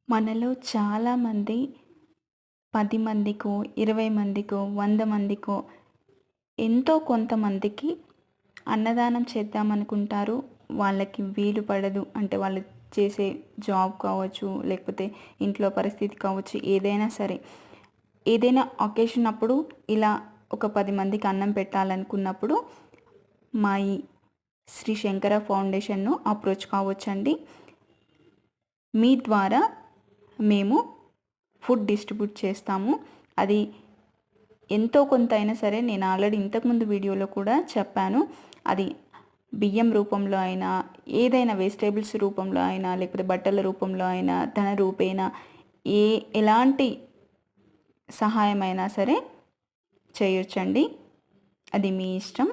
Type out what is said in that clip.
మనలో చాలామంది 10 మందికో, 20 మందికో, 100 మందికో ఎంతో కొంతమందికి అన్నదానం చేద్దామనుకుంటారు. వాళ్ళకి వీలు పడదు. అంటే వాళ్ళు చేసే జాబ్ కావచ్చు, లేకపోతే ఇంట్లో పరిస్థితి కావచ్చు, ఏదైనా సరే. ఏదైనా అకేషన్ అప్పుడు ఇలా ఒక 10 మందికి అన్నం పెట్టాలనుకున్నప్పుడు మా ఈ శ్రీ శంకర ఫౌండేషన్‌ను అప్రోచ్ కావచ్చండి. మీ ద్వారా మేము ఫుడ్ డిస్ట్రిబ్యూట్ చేస్తాము. అది ఎంతో కొంత అయినా సరే, నేను ఆల్రెడీ ఇంతకుముందు వీడియోలో కూడా చెప్పాను. అది బియ్యం రూపంలో అయినా, ఏదైనా వెజిటేబుల్స్ రూపంలో అయినా, లేకపోతే బట్టల రూపంలో అయినా, ధన రూపేణ ఎలాంటి సహాయమైనా సరే చేయొచ్చండి. అది మీ ఇష్టం.